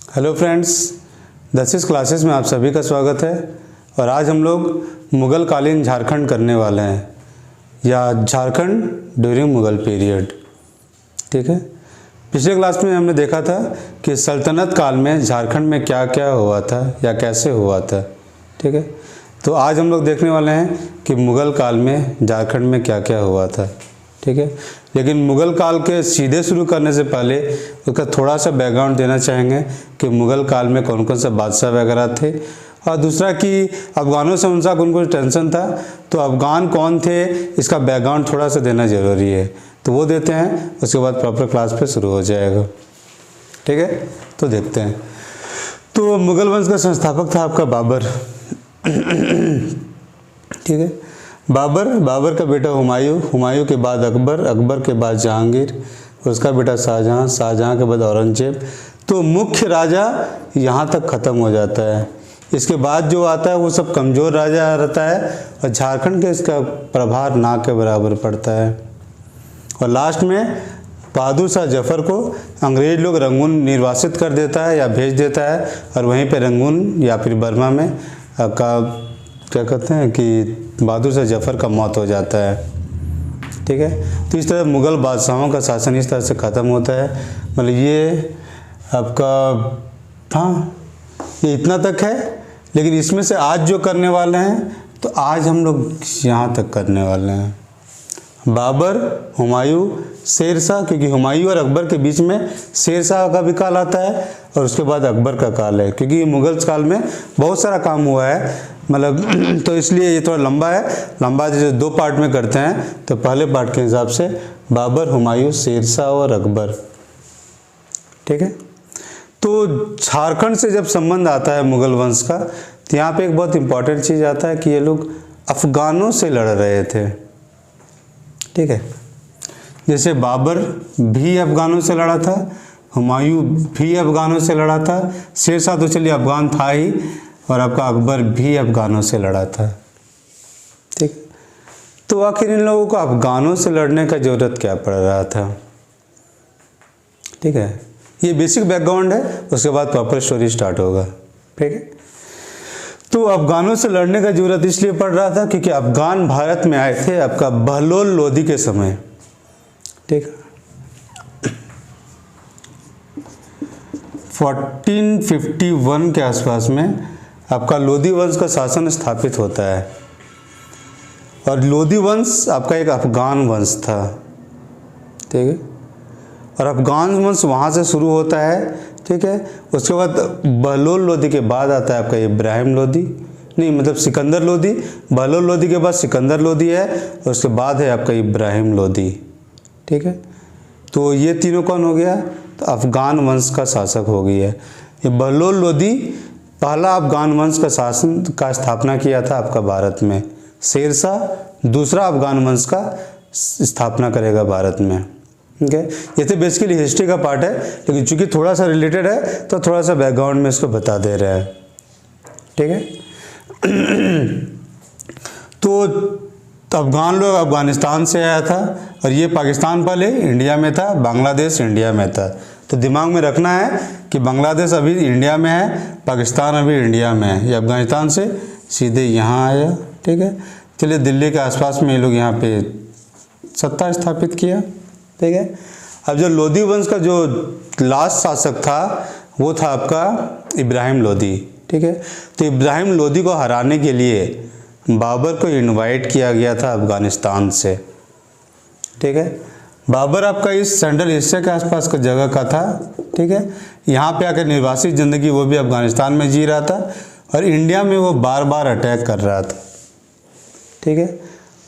Hello friends, 10वीं classes में आप सभी का स्वागत है। और आज हम लोग मुग़ल कालीन झारखंड करने वाले हैं, या झारखंड ड्यूरिंग मुग़ल पीरियड। ठीक है, पिछले क्लास में हमने देखा था कि सल्तनत काल में झारखंड में क्या क्या हुआ था या कैसे हुआ था। ठीक है, तो आज हम लोग देखने वाले हैं कि मुग़ल काल में झारखंड में क्या क्या हुआ था। ठीक है, लेकिन मुग़ल काल के सीधे शुरू करने से पहले उसका थोड़ा सा बैकग्राउंड देना चाहेंगे कि मुग़ल काल में कौन कौन से बादशाह वगैरह थे, और दूसरा कि अफ़गानों से उनका कौन कौन टेंशन था, तो अफ़गान कौन थे इसका बैकग्राउंड थोड़ा सा देना ज़रूरी है। तो वो देते हैं, उसके बाद प्रॉपर क्लास पे शुरू हो जाएगा। ठीक है, तो देखते हैं। तो मुग़ल वंश का संस्थापक था आपका बाबर। ठीक है, बाबर का बेटा हुमायूं के बाद अकबर के बाद जहांगीर, उसका बेटा शाहजहां के बाद औरंगजेब। तो मुख्य राजा यहाँ तक ख़त्म हो जाता है। इसके बाद जो आता है वो सब कमज़ोर राजा रहता है, और झारखंड के इसका प्रभार ना के बराबर पड़ता है। और लास्ट में बहादुर शाह जफर को अंग्रेज़ लोग रंगून निर्वासित कर देता है या भेज देता है, और वहीं पे रंगून या फिर बर्मा में क्या कहते हैं कि बहादुर शाह जफर का मौत हो जाता है। ठीक है, तो इस तरह मुग़ल बादशाहों का शासन इस तरह से ख़त्म होता है। मतलब ये आपका, हाँ, ये इतना तक है। लेकिन इसमें से आज जो करने वाले हैं, तो आज हम लोग यहाँ तक करने वाले हैं। बाबर, हुमायूं, शेरशाह, क्योंकि हुमायूं और अकबर के बीच में शेरशाह का भी काल आता है, और उसके बाद अकबर का काल है, क्योंकि मुग़ल काल में बहुत सारा काम हुआ है। मतलब तो इसलिए ये थोड़ा लंबा जैसे दो पार्ट में करते हैं। तो पहले पार्ट के हिसाब से बाबर, हुमायूं, शेरशाह और अकबर। ठीक है, तो झारखंड से जब संबंध आता है मुग़ल वंश का, तो यहाँ पे एक बहुत इंपॉर्टेंट चीज़ आता है कि ये लोग अफ़गानों से लड़ रहे थे। ठीक है, जैसे बाबर भी अफ़गानों से लड़ा था, हुमायूं भी अफ़गानों से लड़ा था, शेरशाह तो चलिए अफ़गान था ही, और आपका अकबर भी अफ़गानों से लड़ा था। ठीक, तो आखिर इन लोगों को अफ़गानों से लड़ने का ज़रूरत क्या पड़ रहा था। ठीक है, ये बेसिक बैकग्राउंड है, उसके बाद प्रॉपर स्टोरी स्टार्ट होगा। ठीक है, तो अफ़गानों से लड़ने का ज़रूरत इसलिए पड़ रहा था क्योंकि अफ़गान भारत में आए थे आपका बहलोल लोदी के समय। ठीक, 1451 के आसपास में आपका लोदी वंश का शासन स्थापित होता है, और लोदी वंश आपका एक अफ़गान वंश था। ठीक है, और अफ़गान वंश वहाँ से शुरू होता है। ठीक है, उसके बाद बहलोल लोदी के बाद आता है आपका इब्राहिम लोदी, नहीं मतलब सिकंदर लोदी। बहलोल लोदी के बाद सिकंदर लोदी है, और उसके बाद है आपका इब्राहिम लोदी। ठीक है, तो ये तीनों कौन हो गया, तो अफ़गान वंश का शासक हो गया है। ये बहलोल लोदी पहला अफ़गान वंश का शासन का स्थापना किया था आपका भारत में। शेरशाह दूसरा अफ़गान वंश का स्थापना करेगा भारत में। ठीक है, ये तो बेसिकली हिस्ट्री का पार्ट है, लेकिन चूंकि थोड़ा सा रिलेटेड है तो थोड़ा सा बैकग्राउंड में इसको बता दे रहे हैं। ठीक है, तो अफ़गान लोग अफ़गानिस्तान से आया था, और ये पाकिस्तान पहले इंडिया में था, बांग्लादेश इंडिया में था। तो दिमाग में रखना है कि बांग्लादेश अभी इंडिया में है, पाकिस्तान अभी इंडिया में है। ये अफ़गानिस्तान से सीधे यहाँ आया। ठीक है, चलिए दिल्ली के आसपास में ये लोग यहाँ पे सत्ता स्थापित किया। ठीक है, अब जो लोदी वंश का जो लास्ट शासक था वो था आपका इब्राहिम लोदी। ठीक है, तो इब्राहिम लोदी को हराने के लिए बाबर को इनवाइट किया गया था अफ़गानिस्तान से। ठीक है, बाबर आपका इस सेंट्रल एशिया के आसपास का जगह का था। ठीक है, यहाँ पे आकर निर्वासित ज़िंदगी वो भी अफ़गानिस्तान में जी रहा था, और इंडिया में वो बार बार अटैक कर रहा था। ठीक है,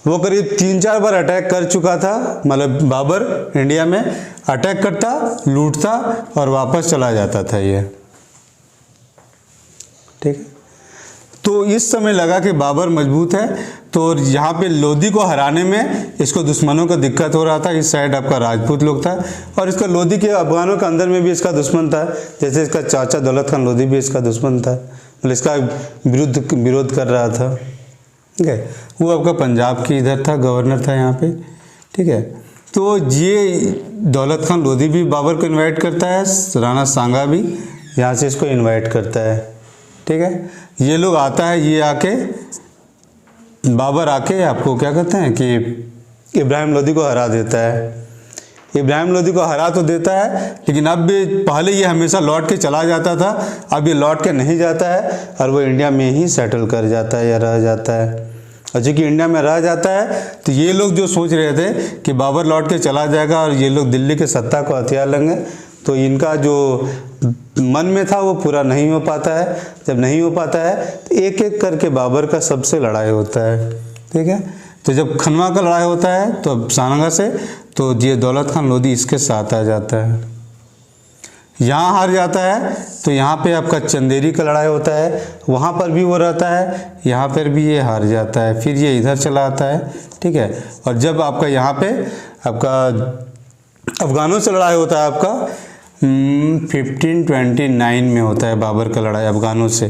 वो करीब 3-4 बार अटैक कर चुका था। मतलब बाबर इंडिया में अटैक करता, लूटता और वापस चला जाता था ये। ठीक है, तो इस समय लगा कि बाबर मजबूत है, तो यहाँ पे लोदी को हराने में इसको दुश्मनों को दिक्कत हो रहा था। इस साइड आपका राजपूत लोग था, और इसका लोदी के अफ़गानों के अंदर में भी इसका दुश्मन था। जैसे इसका चाचा दौलत खान लोदी भी इसका दुश्मन था, मतलब इसका विरोध कर रहा था। ठीक है, वो आपका पंजाब की इधर था, गवर्नर था यहाँ पे। ठीक है, तो ये दौलत खान लोदी भी बाबर को इनवाइट करता है, राणा सांगा भी, यहाँ से इसको इनवाइट करता है, ठीक है। ये लोग आता है, ये आके बाबर आके आपको क्या कहते हैं कि इब्राहिम लोदी को हरा देता है। इब्राहिम लोदी को हरा तो देता है, लेकिन अब भी पहले ये हमेशा लौट के चला जाता था, अब ये लौट के नहीं जाता है और वो इंडिया में ही सेटल कर जाता है या रह जाता है। और चूँकि इंडिया में रह जाता है तो ये लोग जो सोच रहे थे कि बाबर लौट के चला जाएगा और ये लोग दिल्ली के सत्ता को हथियार लेंगे, तो इनका जो मन में था वो पूरा नहीं हो पाता है। जब नहीं हो पाता है तो एक एक करके बाबर का सबसे लड़ाई होता है, ठीक है। तो जब खनवा का लड़ाई होता है तो शाहनगर से, तो ये दौलत खान लोधी इसके साथ आ जाता है। यहाँ हार जाता है तो यहाँ पे आपका चंदेरी का लड़ाई होता है, वहाँ पर भी वो रहता है, यहाँ पर भी ये हार जाता है, फिर ये इधर चला आता है, ठीक है। और जब आपका यहाँ पे आपका अफ़गानों से लड़ाई होता है, आपका 1529 में होता है बाबर का लड़ाई अफ़गानों से,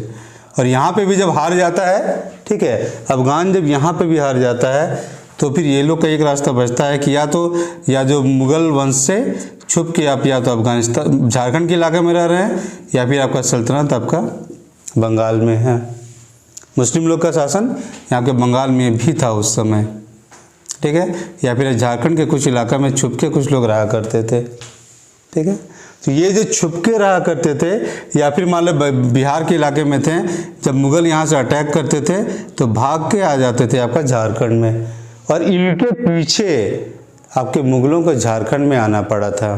और यहाँ पे भी जब हार जाता है, ठीक है, अफ़गान जब यहाँ पे भी हार जाता है तो फिर ये लोग का एक रास्ता बचता है कि या जो मुग़ल वंश से छुप के आप या तो अफ़गानिस्तान झारखंड के इलाके में रह रहे हैं, या फिर आपका सल्तनत आपका बंगाल में है। मुस्लिम लोग का शासन यहाँ के बंगाल में भी था उस समय, ठीक है, या फिर झारखंड के कुछ इलाका में छुप के कुछ लोग रहा करते थे, ठीक है। तो ये जो छुप के रहा करते थे या फिर मान लो बिहार के इलाके में थे, जब मुग़ल यहाँ से अटैक करते थे तो भाग के आ जाते थे आपका झारखंड में, और इनके पीछे आपके मुग़लों को झारखंड में आना पड़ा था।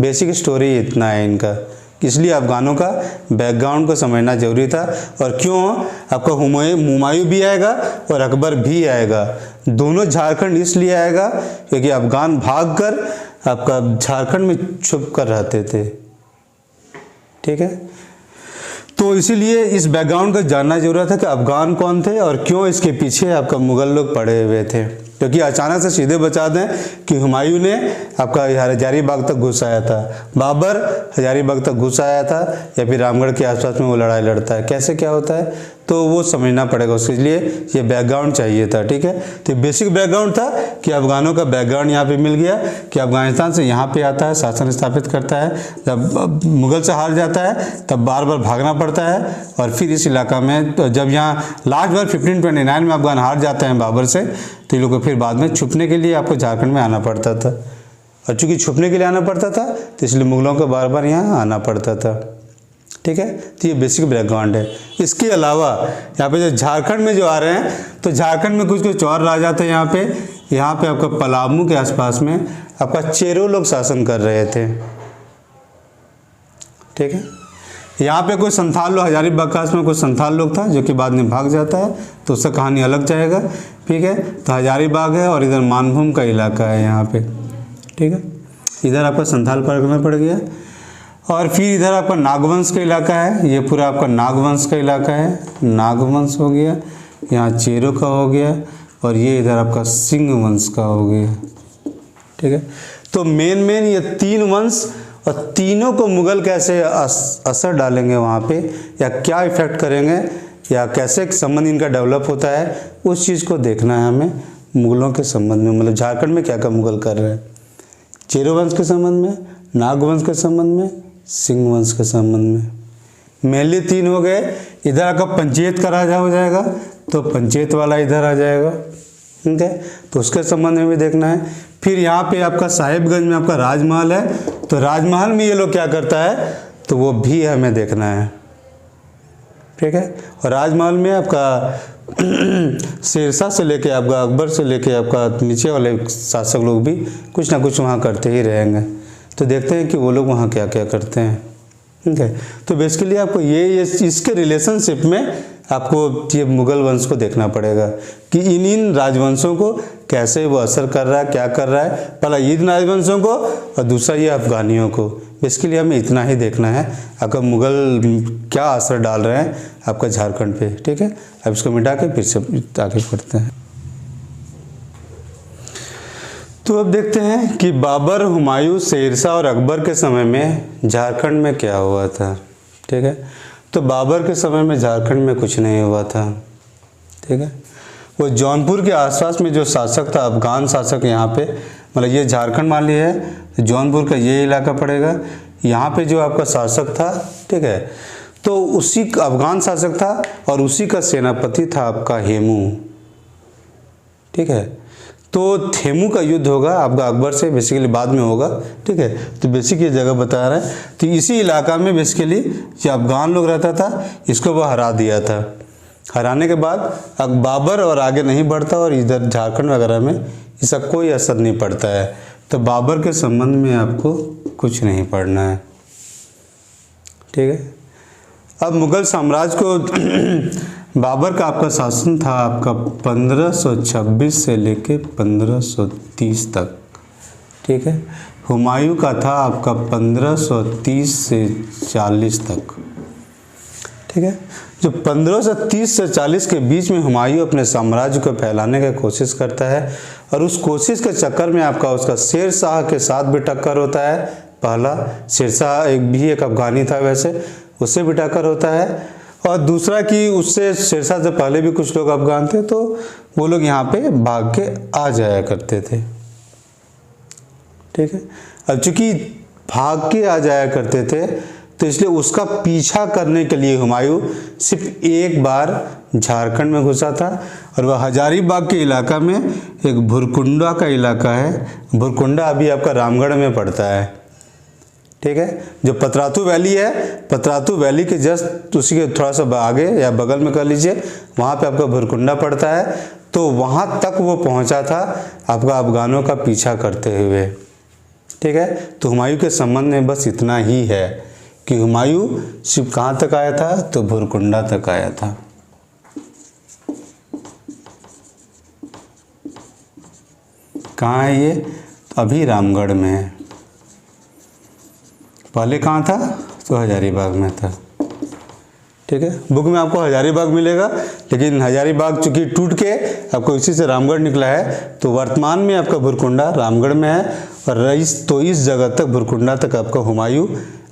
बेसिक स्टोरी इतना है इनका, इसलिए अफ़गानों का बैकग्राउंड को समझना जरूरी था। और क्यों आपका हुमायूं भी आएगा और अकबर भी आएगा, दोनों झारखंड इसलिए आएगा क्योंकि अफ़गान भागकर आपका झारखंड में छुप कर रहते थे, ठीक है। तो इसीलिए इस बैकग्राउंड को जानना जरूरत है कि अफ़गान कौन थे और क्यों इसके पीछे आपका मुग़ल लोग पड़े हुए थे। क्योंकि अचानक से सीधे बता दें कि हुमायूं ने आपका हजारीबाग तक घुस आया था, बाबर हजारीबाग तक घुस आया था, या फिर रामगढ़ के आसपास में वो लड़ाई लड़ता है, कैसे क्या होता है तो वो समझना पड़ेगा, उसके लिए ये बैकग्राउंड चाहिए था, ठीक है। तो बेसिक बैकग्राउंड था कि अफ़गानों का बैकग्राउंड यहाँ पे मिल गया कि अफ़गानिस्तान से यहाँ पे आता है, शासन स्थापित करता है, जब मुग़ल से हार जाता है तब बार बार भागना पड़ता है, और फिर इस इलाका में तो जब यहाँ लास्ट बार 1529 में अफ़गान हार जाते हैं बाबर से, तो ये लोग को फिर बाद में छुपने के लिए आपको झारखंड में आना पड़ता था, और चूँकि छुपने के लिए आना पड़ता था तो इसलिए मुग़लों को बार बार यहाँ आना पड़ता था, ठीक है। तो ये बेसिक बैकग्राउंड है। इसके अलावा यहाँ पे जो झारखंड में जो आ रहे हैं, तो झारखंड में कुछ और राजा थे यहाँ पे आपका पलामू के आसपास में आपका चेरो लोग शासन कर रहे थे, ठीक है। यहाँ पे कोई संथाल लोग, हजारीबाग खास में कोई संथाल लोग था जो कि बाद में भाग जाता है, तो उसका कहानी अलग जाएगा, ठीक है। तो हजारीबाग है और इधर मानभूम का इलाका है यहाँ पे, ठीक है। इधर आपका संथाल परगना पड़ गया, और फिर इधर आपका नागवंश का इलाका है, ये पूरा आपका नागवंश का इलाका है, नागवंश हो गया, यहाँ चेरो का हो गया, और ये इधर आपका सिंह वंश का हो गया, ठीक है। तो मेन ये 3 वंश, और तीनों को मुग़ल कैसे असर डालेंगे वहाँ पे, या क्या इफ़ेक्ट करेंगे, या कैसे संबंध इनका डेवलप होता है, उस चीज़ को देखना है हमें मुग़लों के संबंध में। मतलब झारखंड में क्या क्या मुग़ल कर रहे हैं, चेरो वंश के संबंध में, नागवंश के संबंध में, सिंह वंश के संबंध में। मेनली 3 हो गए। इधर आपका पंचायत का राजा हो जाएगा तो पंचायत वाला इधर आ जाएगा, ठीक है, तो उसके संबंध में भी देखना है। फिर यहाँ पे आपका साहिबगंज में आपका राजमहल है, तो राजमहल में ये लोग क्या करता है तो वो भी हमें देखना है, ठीक है। और राजमहल में आपका शेरशाह से लेके आपका अकबर से लेके आपका नीचे वाले शासक लोग भी कुछ ना कुछ वहाँ करते ही रहेंगे, तो देखते हैं कि वो लोग वहाँ क्या क्या करते हैं, ठीक है। तो बेसिकली आपको ये इसके रिलेशनशिप में आपको ये मुग़ल वंश को देखना पड़ेगा कि इन राजवंशों को कैसे वो असर कर रहा है, क्या कर रहा है, पहला इन राजवंशों को और दूसरा ये अफ़गानियों को। बेसिकली हमें इतना ही देखना है आपका मुग़ल क्या असर डाल रहे हैं आपका झारखंड पे, ठीक है। अब इसको मिटा के फिर से आगे पढ़ते हैं। तो अब देखते हैं कि बाबर, हुमायूं, शेरशाह और अकबर के समय में झारखंड में क्या हुआ था, ठीक है। तो बाबर के समय में झारखंड में कुछ नहीं हुआ था, ठीक है। वो जौनपुर के आसपास में जो शासक था, अफ़गान शासक यहाँ पे, मतलब ये झारखंड मान लिया है, तो जौनपुर का ये इलाका पड़ेगा, यहाँ पे जो आपका शासक था, ठीक है, तो उसी का अफगान शासक था और उसी का सेनापति था आपका हेमू, ठीक है। तो हेमू का युद्ध होगा आपका अकबर से, बेसिकली बाद में होगा, ठीक है। तो बेसिक ये जगह बता रहा है, तो इसी इलाका में बेसिकली जो अफगान लोग रहता था, इसको वो हरा दिया था। हराने के बाद अब बाबर और आगे नहीं बढ़ता और इधर झारखंड वगैरह में इसका कोई असर नहीं पड़ता है। तो बाबर के संबंध में आपको कुछ नहीं पढ़ना है, ठीक है। अब मुगल साम्राज्य को बाबर का आपका शासन था आपका 1526 से लेके 1530 तक, ठीक है। हुमायूं का था आपका 1530 से 40 तक, ठीक है। जो 1530 से 40 के बीच में हुमायूं अपने साम्राज्य को फैलाने की कोशिश करता है और उस कोशिश के चक्कर में आपका उसका शेर शाह के साथ भी टक्कर होता है। पहला शेर शाह एक अफगानी था, वैसे उससे भी टक्कर होता है, और दूसरा कि उससे शेर शाह से पहले भी कुछ लोग अफगान थे, तो वो लोग यहाँ पे भाग के आ जाया करते थे, ठीक है। अब चूंकि भाग के आ जाया करते थे तो इसलिए उसका पीछा करने के लिए हुमायूं सिर्फ एक बार झारखंड में घुसा था, और वह हजारीबाग के इलाका में एक भुरकुंडा का इलाका है। भुरकुंडा अभी आपका रामगढ़ में पड़ता है, ठीक है। जो पतरातू वैली है, पतरातू वैली के जस्ट उसी के थोड़ा सा आगे या बगल में कर लीजिए, वहाँ पे आपका भुरकुंडा पड़ता है। तो वहाँ तक वो पहुँचा था आपका अफगानों का पीछा करते हुए, ठीक है। तो हुमायूं के संबंध में बस इतना ही है कि हुमायूं सिर्फ कहाँ तक आया था, तो भुरकुंडा तक आया था। कहाँ है ये? तो अभी रामगढ़ में है। पहले कहाँ था? तो हजारीबाग में था, ठीक है। बुक में आपको हजारीबाग मिलेगा, लेकिन हजारीबाग चूंकि टूट के आपको इसी से रामगढ़ निकला है, तो वर्तमान में आपका भुरकुंडा रामगढ़ में है। और इस जगह तक भुरकुंडा तक आपका हुमायूं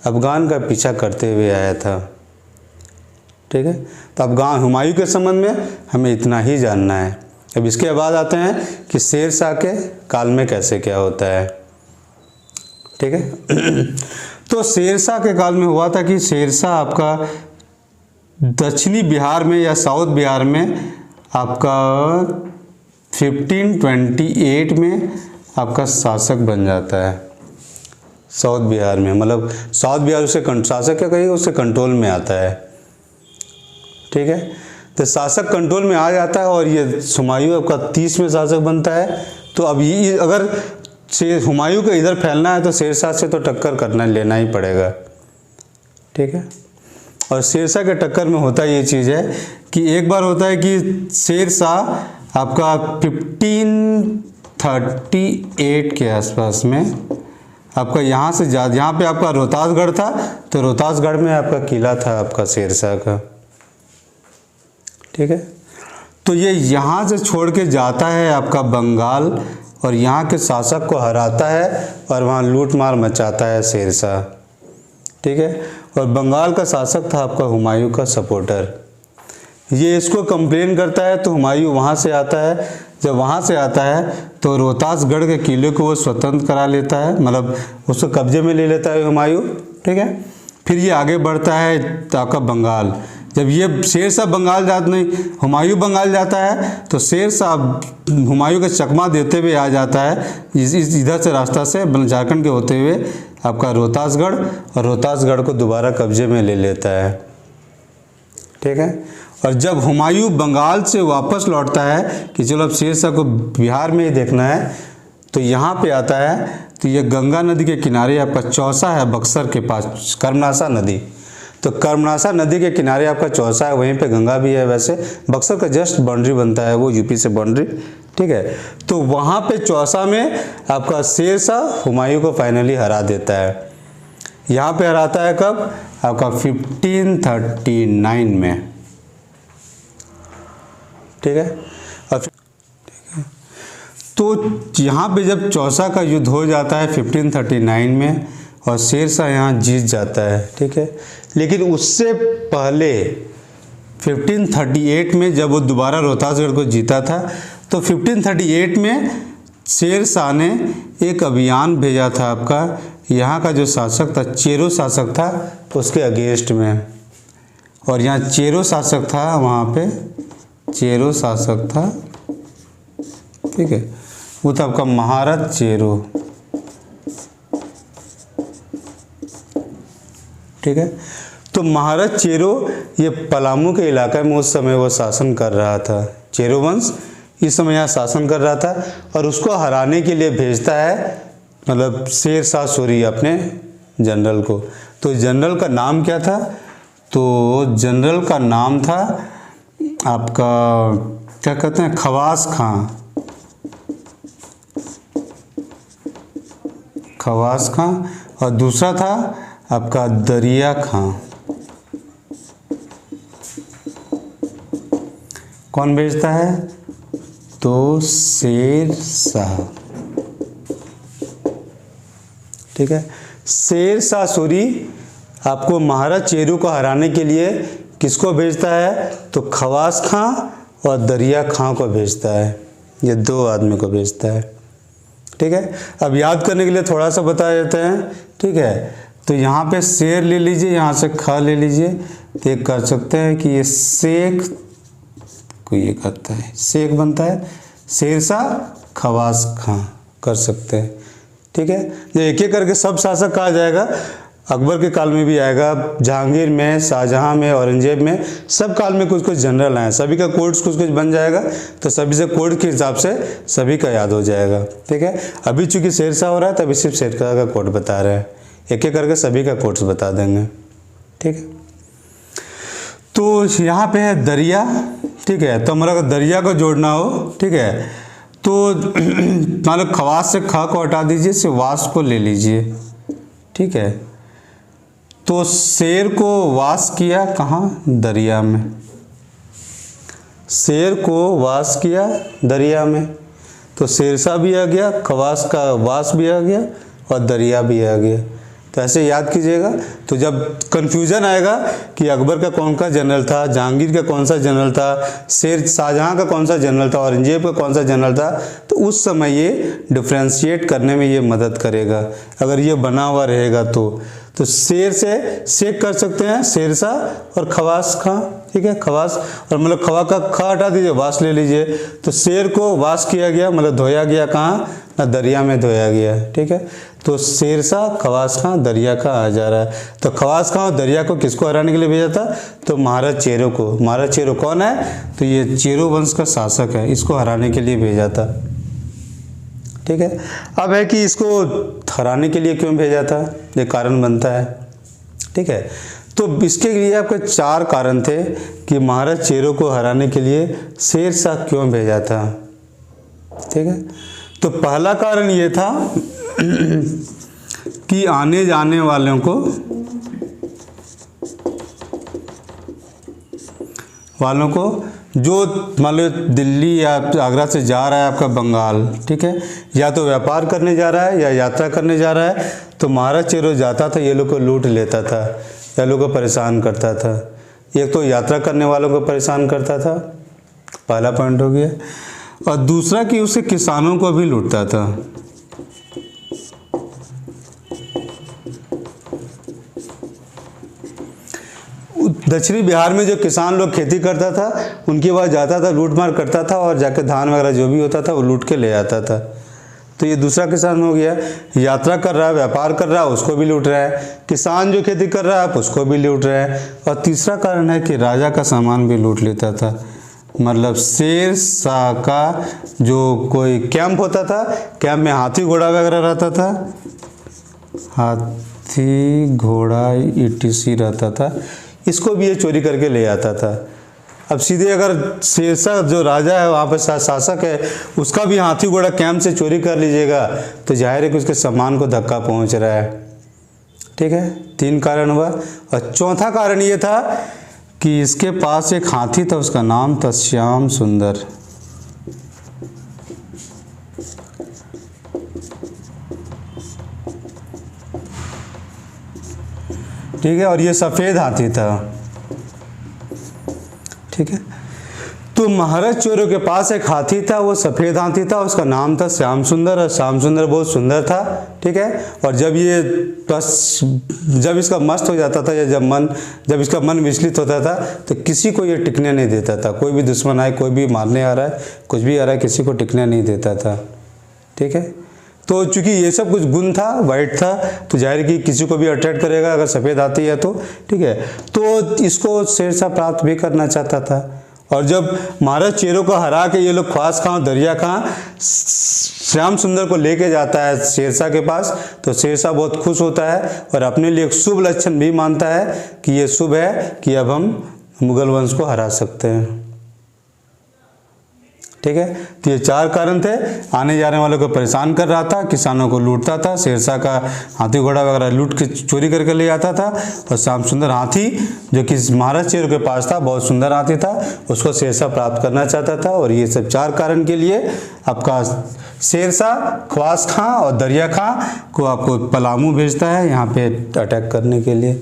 अफगान का पीछा करते हुए आया था, ठीक है। तो अफगान हुमायूं के संबंध में हमें इतना ही जानना है। अब इसके बाद आते हैं कि शेर शाह के काल में कैसे क्या होता है, ठीक है। तो शेर शाह के काल में हुआ था कि शेर शाह आपका दक्षिणी बिहार में या साउथ बिहार में आपका 1528 में आपका शासक बन जाता है। साउथ बिहार में, मतलब साउथ बिहार उसे शासक क्या कहिए, उससे कंट्रोल में आता है, ठीक है। तो शासक कंट्रोल में आ जाता है और ये हुमायूं आपका 30 में शासक बनता है। तो अब ये अगर हुमायूं को इधर फैलना है तो शेर शाह से तो टक्कर करना लेना ही पड़ेगा, ठीक है। और शेर शाह के टक्कर में होता ये चीज़ है कि एक बार होता है कि शेर शाह आपका 1538 के आसपास में आपका यहाँ से यहाँ पे आपका रोहतासगढ़ था, तो रोहतासगढ़ में आपका किला था आपका शेर शाह का, ठीक है। तो ये यहाँ से छोड़ के जाता है आपका बंगाल और यहाँ के शासक को हराता है और वहाँ लूट मार मचाता है शेर शाह, ठीक है। और बंगाल का शासक था आपका हुमायूं का सपोर्टर। ये इसको कंप्लेन करता है तो हुमायूं वहाँ से आता है। जब वहाँ से आता है तो रोहतासगढ़ के किले को वो स्वतंत्र करा लेता है, मतलब उसको कब्जे में ले लेता है हुमायूं, ठीक है। फिर ये आगे बढ़ता है आपका बंगाल। जब ये शेर शाह बंगाल हुमायूं बंगाल जाता है तो शेर शाह हुमायूं का चकमा देते हुए आ जाता है इधर से रास्ता से झारखंड के होते हुए आपका रोहतासगढ़, और रोहतासगढ़ को दोबारा कब्जे में ले लेता है, ठीक है। और जब हुमायूं बंगाल से वापस लौटता है कि चलो अब शेर शाह को बिहार में ही देखना है, तो यहाँ पे आता है। तो ये गंगा नदी के किनारे आपका चौसा है, बक्सर के पास कर्मनासा नदी। तो कर्मनासा नदी के किनारे आपका चौसा है, वहीं पे गंगा भी है। वैसे बक्सर का जस्ट बाउंड्री बनता है वो यूपी से बाउंड्री, ठीक है। तो वहाँ पे चौसा में आपका शेर शाह हुमायूं को फाइनली हरा देता है। यहाँ पे हराता है कब? आपका 1539 में, ठीक है। तो यहाँ पे जब चौसा का युद्ध हो जाता है 1539 में और शेर शाह यहाँ जीत जाता है, ठीक है। लेकिन उससे पहले 1538 में जब वो दोबारा रोहतासगढ़ को जीता था, तो 1538 में शेर शाह ने एक अभियान भेजा था आपका यहाँ का जो शासक था, चेरो शासक था, उसके अगेंस्ट में। और यहाँ चेरो शासक था, वहाँ पे चेरो शासक था, ठीक है, वो था आपका महारथ चेरो, ठीक है। तो महारथ चेरो ये पलामू के इलाके में उस समय वो शासन कर रहा था। चेरो वंश इस समय यहाँ शासन कर रहा था और उसको हराने के लिए भेजता है मतलब शेर शाह सूरी अपने जनरल को। तो जनरल का नाम क्या था? तो जनरल का नाम था आपका क्या कहते हैं, खवास खां। खवास खां। और दूसरा था आपका दरिया खां। कौन भेजता है? तो शेर शाह, ठीक है। शेर शाह सूरी आपको महाराज चेरू को हराने के लिए किसको भेजता है? तो खवास खां और दरिया खां को भेजता है। ये दो आदमी को भेजता है, ठीक है। अब याद करने के लिए थोड़ा सा बता देते हैं, ठीक है। तो यहाँ पे शेर ले लीजिए, यहाँ से खा ले लीजिए, तो एक कर सकते हैं कि ये शेख को ये करता है, शेख बनता है, शेर शाह खवास खां कर सकते हैं, ठीक है। ये एक एक करके सब शासक कहा जाएगा। अकबर के काल में भी आएगा, जहांगीर में, शाहजहां में, औरंगजेब में, सब काल में कुछ कुछ जनरल आए, सभी का कोड्स कुछ कुछ बन जाएगा। तो सभी से कोड के हिसाब से सभी का याद हो जाएगा, ठीक है। अभी चूंकि शेर शाह हो रहा है तभी सिर्फ शेर शाह का कोड बता रहे हैं, एक एक करके सभी का कोड्स बता देंगे, ठीक है। तो यहाँ पे है दरिया, ठीक है। तो हमारा अगर दरिया को जोड़ना हो, ठीक है, तो मान लो खवास से खा को हटा दीजिए, से वास को ले लीजिए, ठीक है। तो शेर को वास किया कहाँ? दरिया में। शेर को वास किया दरिया में, तो शेरशाह भी आ गया, खवास का वास भी आ गया और दरिया भी आ गया। तो ऐसे याद कीजिएगा। तो जब कन्फ्यूजन आएगा कि अकबर का कौन सा जनरल था, जहांगीर का कौन सा जनरल था, शाहजहां का कौन सा जनरल था, औरंगजेब का कौन सा जनरल था, तो उस समय ये डिफ्रेंशिएट करने में ये मदद करेगा अगर ये बना हुआ रहेगा। तो शेर से शेख कर सकते हैं, शेरशाह और खवास खां, ठीक है। खवास और मतलब खवा का खा हटा दीजिए, वास ले लीजिए। तो शेर को वास किया गया, मतलब धोया गया कहाँ? ना दरिया में धोया गया, ठीक है। तो शेरशाह खवास खां दरिया का आ जा रहा है। तो खवास खां और दरिया को किसको हराने के लिए भेजा था? तो महाराज चेरो को। महाराज चेरो कौन है? तो ये चेरो वंश का शासक है, इसको हराने के लिए भेजा था, ठीक है। अब है कि इसको हराने के लिए क्यों भेजा था, ये कारण बनता है, ठीक है। तो इसके लिए आपके चार कारण थे कि महाराज चेरो को हराने के लिए शेर शाह क्यों भेजा था, ठीक है। तो पहला कारण ये था कि आने जाने वालों को जो मान लो दिल्ली या आगरा से जा रहा है आपका बंगाल, ठीक है, या तो व्यापार करने जा रहा है या यात्रा करने जा रहा है, तो महाराज चेरो जाता था, ये लोग को लूट लेता था, या लोग को परेशान करता था। एक तो यात्रा करने वालों को परेशान करता था, पहला पॉइंट हो गया। और दूसरा कि उसे किसानों को भी लूटता था। दक्षिणी बिहार में जो किसान लोग खेती करता था उनके पास जाता था, लूटमार करता था और जाकर धान वगैरह जो भी होता था वो लूट के ले आता था। तो ये दूसरा किसान हो गया। यात्रा कर रहा है, व्यापार कर रहा है, उसको भी लूट रहा है। किसान जो खेती कर रहा है आप उसको भी लूट रहा है। और तीसरा कारण है कि राजा का सामान भी लूट लेता था। मतलब शेर शाह का जो कोई कैंप होता था, कैंप में हाथी घोड़ा वगैरह रहता था, हाथी घोड़ा ETC रहता था, इसको भी ये चोरी करके ले आता था। अब सीधे अगर शेरशाह जो राजा है वहाँ पर शासक है, उसका भी हाथी घोड़ा कैंप से चोरी कर लीजिएगा तो जाहिर है कि उसके सामान को धक्का पहुँच रहा है, ठीक है। 3 कारण हुआ। और चौथा कारण ये था कि इसके पास एक हाथी था, उसका नाम था श्याम सुंदर, ठीक है, और ये सफ़ेद हाथी था, ठीक है। तो महाराज चोरों के पास एक हाथी था, वो सफ़ेद हाथी था, उसका नाम था श्याम सुंदर, और श्याम सुंदर बहुत सुंदर था, ठीक है। और जब ये बस जब इसका मस्त हो जाता था या जब इसका मन विचलित होता था तो किसी को ये टिकने नहीं देता था। कोई भी दुश्मन आए, कोई भी मारने आ रहा है, कुछ भी आ रहा है, किसी को टिकने नहीं देता था, ठीक है। तो चूंकि ये सब कुछ गुण था, वाइट था, तो जाहिर कि किसी को भी अट्रैक्ट करेगा अगर सफ़ेद हाथी है तो, ठीक है। तो इसको शेरशाह प्राप्त भी करना चाहता था। और जब महाराज चेरों को हरा के ये लोग ख्वास खां दरिया खां श्याम सुंदर को लेके जाता है शेरशाह के पास, तो शेरशाह बहुत खुश होता है और अपने लिए एक शुभ लक्षण भी मानता है कि ये शुभ है कि अब हम मुगल वंश को हरा सकते हैं, ठीक है। तो ये 4 कारण थे। आने जाने वालों को परेशान कर रहा था, किसानों को लूटता था, शेरशाह का हाथी घोड़ा वगैरह लूट के चोरी करके ले आता था, और श्याम सुंदर हाथी जो कि महाराज चेरों के पास था, बहुत सुंदर हाथी था, उसको शेरशाह प्राप्त करना चाहता था। और ये सब 4 कारण के लिए आपका शेरशाह ख्वास खां और दरिया खां को आपको पलामू भेजता है यहाँ पे अटैक करने के लिए,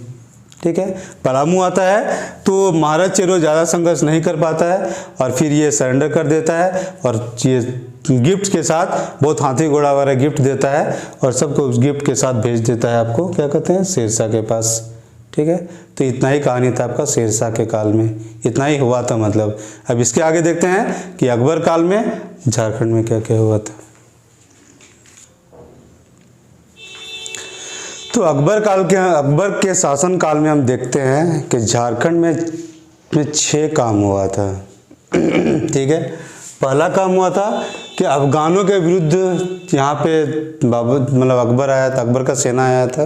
ठीक है। पलामू आता है तो महाराज चेरो ज़्यादा संघर्ष नहीं कर पाता है और फिर ये सरेंडर कर देता है, और ये गिफ्ट के साथ बहुत हाथी घोड़ा वगैरह गिफ्ट देता है और सबको उस गिफ्ट के साथ भेज देता है आपको क्या कहते हैं शेरशाह के पास, ठीक है। तो इतना ही कहानी था आपका शेरशाह के काल में, इतना ही हुआ था मतलब। अब इसके आगे देखते हैं कि अकबर काल में झारखंड में क्या क्या हुआ था। तो अकबर के शासन काल में हम देखते हैं कि झारखंड में 6 काम हुआ था, ठीक है। पहला काम हुआ था कि अफगानों के विरुद्ध यहाँ पे मतलब अकबर आया था, अकबर का सेना आया था,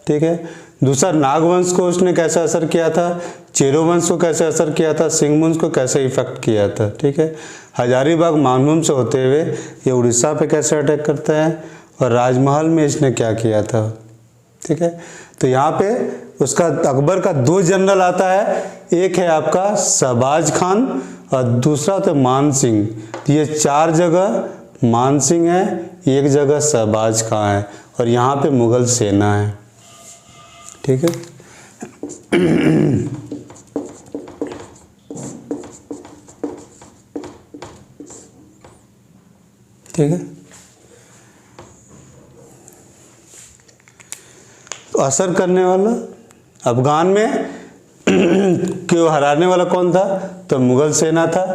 ठीक है। दूसरा नागवंश को उसने कैसे असर किया था, चेरो वंश को कैसे असर किया था, सिंह वंश को कैसे इफेक्ट किया था, ठीक है। हजारीबाग मानभूम से होते हुए ये उड़ीसा पे कैसे अटैक करता है, और राजमहल में इसने क्या किया था, ठीक है। तो यहाँ पे उसका अकबर का 2 जनरल आता है, एक है आपका शहबाज खान और दूसरा तो मान सिंह। ये 4 जगह मान सिंह है, एक जगह शहबाज खान है, और यहाँ पे मुगल सेना है, ठीक है। ठीक है, तो असर करने वाला अफगान में क्यों हराने वाला कौन था, तो मुगल सेना था।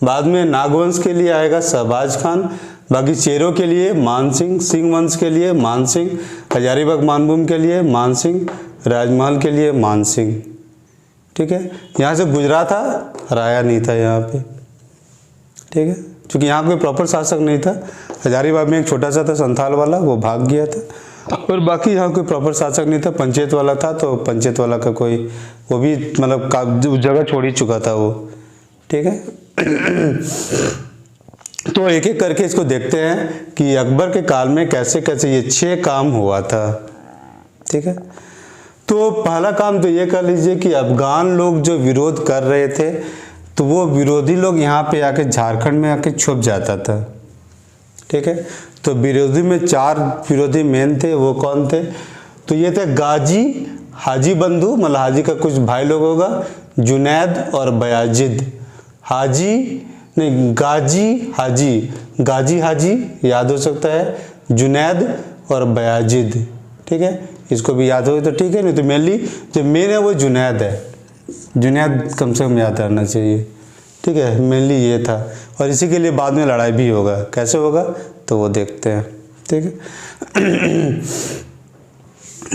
बाद में नागवंश के लिए आएगा शहबाज खान, बाकी चेरों के लिए मान सिंह, सिंह वंश के लिए मान सिंह, हजारीबाग मानभूम के लिए मान सिंह, राजमहल के लिए मान सिंह, ठीक है। यहाँ से गुजरा था, हराया नहीं था यहाँ पे, ठीक है, क्योंकि यहाँ कोई प्रॉपर शासक नहीं था। हजारीबाग में एक छोटा सा था संथाल वाला, वो भाग गया था, और बाकी यहाँ कोई प्रॉपर शासक नहीं था। पंचायत वाला था, तो पंचायत वाला का कोई वो भी मतलब जगह छोड़ ही चुका था वो, ठीक है। तो एक एक करके इसको देखते हैं कि अकबर के काल में कैसे कैसे ये 6 काम हुआ था, ठीक है। तो पहला काम तो ये कर लीजिए कि अफगान लोग जो विरोध कर रहे थे, तो वो विरोधी लोग यहाँ पे आके झारखंड में आके छुप जाता था, ठीक है। तो विरोधी में 4 विरोधी मेन थे, वो कौन थे, तो ये थे गाजी, हाजी बंधु, मतलब हाजी का कुछ भाई लोग होगा, जुनैद और बयाजिद। हाजी नहीं, गाजी हाजी, गाजी हाजी याद हो सकता है, जुनैद और बयाजिद, ठीक है। इसको भी याद हो तो ठीक है, नहीं तो मेनली जो मेन है वो जुनैद है, जुनैद कम से कम याद रहना चाहिए, ठीक है। मेनली ये था, और इसी के लिए बाद में लड़ाई भी होगा, कैसे होगा तो वो देखते हैं, ठीक है।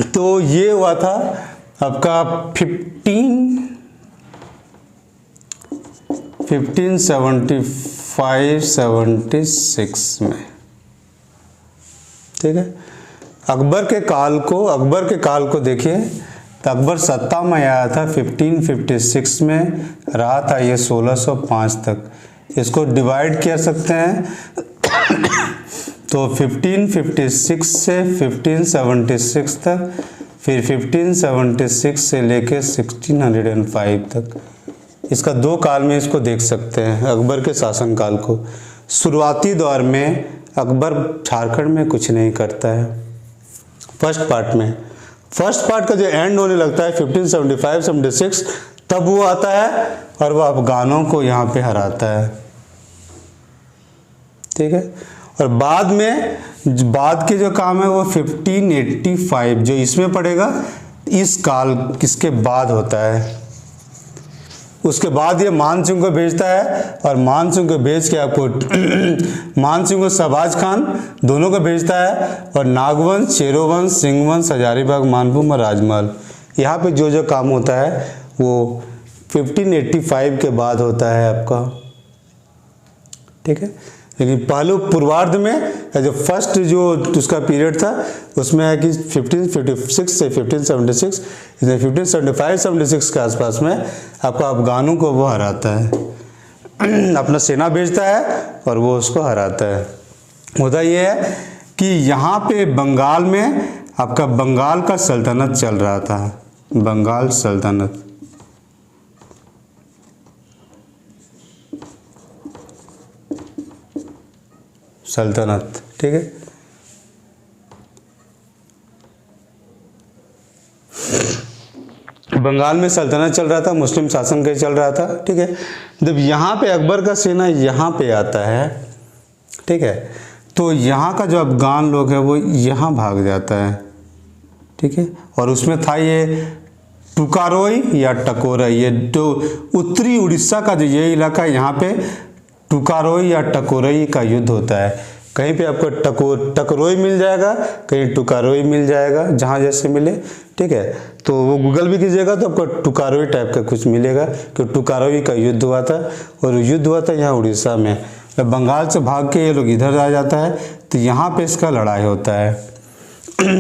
तो ये हुआ था आपका 1575-76 में, ठीक है। अकबर के काल को देखिए, तो अकबर सत्ता में आया था 1556 में, रहा था ये 1605 तक। इसको डिवाइड कर सकते हैं तो 1556 से 1576 तक, फिर 1576 से लेके 1605 तक, इसका 2 काल में इसको देख सकते हैं अकबर के शासनकाल को। शुरुआती दौर में अकबर झारखंड में कुछ नहीं करता है। फर्स्ट पार्ट का जो एंड होने लगता है 1575-76, तब वो आता है और वो अफगानों को यहाँ पे हराता है। ठीक है, और बाद के जो काम है वो 1585 जो इसमें पड़ेगा, इस काल किसके बाद होता है। उसके बाद ये मान सिंह को भेजता है और मान सिंह को भेज के आपको मान सिंह को शहबाज खान दोनों को भेजता है, और नागवंश, चेरोवंश, सिंहवंश, हजारीबाग, मानभूम और राजमहल, यहाँ पे जो जो काम होता है वो 1585 के बाद होता है आपका। ठीक है, लेकिन पहलू पूर्वार्ध में जो फर्स्ट जो उसका पीरियड था उसमें है कि 1556 से 1576, इसमें 1575-76 के आसपास में आपका अफगानों को वो हराता है, अपना सेना भेजता है और वो उसको हराता है। होता ये है कि यहाँ पे बंगाल में आपका बंगाल का सल्तनत चल रहा था, बंगाल सल्तनत। ठीक है, बंगाल में सल्तनत चल रहा था, मुस्लिम शासन का चल रहा था। ठीक है, जब यहाँ पे अकबर का सेना यहाँ पे आता है, ठीक है, तो यहाँ का जो अफगान लोग है वो यहाँ भाग जाता है। ठीक है, और उसमें था ये टुकारोई या टकोरई, ये जो उत्तरी उड़ीसा का जो ये इलाका है यहाँ पे टुकारोई या टकोरई का युद्ध होता है। कहीं पे आपको टकरोई मिल जाएगा, कहीं टुकारोई मिल जाएगा, जहाँ जैसे मिले। ठीक है, तो वो गूगल भी कीजिएगा तो आपको टुकारोई टाइप का कुछ मिलेगा कि टुकारोई का युद्ध हुआ था, और युद्ध हुआ था यहाँ उड़ीसा में। बंगाल से भाग के ये लोग इधर आ जाता है तो यहाँ पे इसका लड़ाई होता है।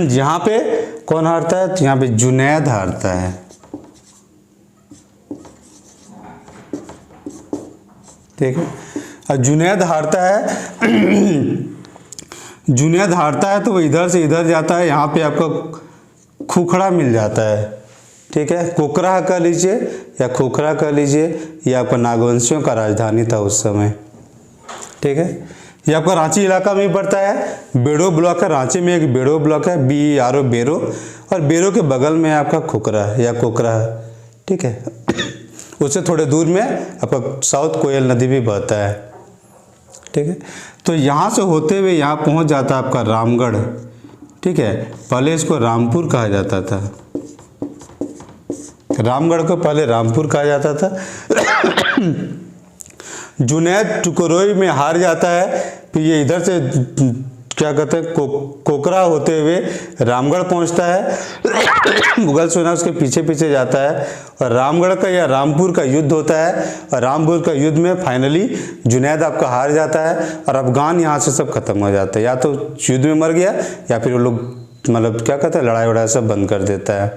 यहाँ पे कौन हारता है, तो यहाँ पे जुनैद हारता है। ठीक है, और जुनैद हारता है तो वो इधर से इधर जाता है, यहाँ पे आपको खुखड़ा मिल जाता है। ठीक है, कोकरा कह लीजिए या खोखरा कह लीजिए, ये आपका नागवंशियों का राजधानी था उस समय। ठीक है, ये आपका रांची इलाका में पड़ता है। बेड़ो ब्लॉक है, रांची में एक बेड़ो ब्लॉक है, BERO बेरो, और बेरो के बगल में आपका खुखरा या कोकरा है। ठीक है, उससे थोड़े दूर में आपका साउथ कोयल नदी भी बहता है। ठीक है, तो यहाँ से होते हुए यहाँ पहुँच जाता है आपका रामगढ़। ठीक है, पहले इसको रामपुर कहा जाता था, रामगढ़ को पहले रामपुर कहा जाता था। जुनैद टुकरोई में हार जाता है, फिर ये इधर से क्या कहते हैं कोकरा होते हुए रामगढ़ पहुंचता है। मुगल सेना उसके पीछे पीछे जाता है और रामगढ़ का या रामपुर का युद्ध होता है, और रामपुर का युद्ध में फाइनली जुनैद आपका हार जाता है और अफगान यहाँ से सब खत्म हो जाता है। या तो युद्ध में मर गया या फिर वो लोग मतलब क्या कहते हैं लड़ाई वड़ाई सब बंद कर देता है।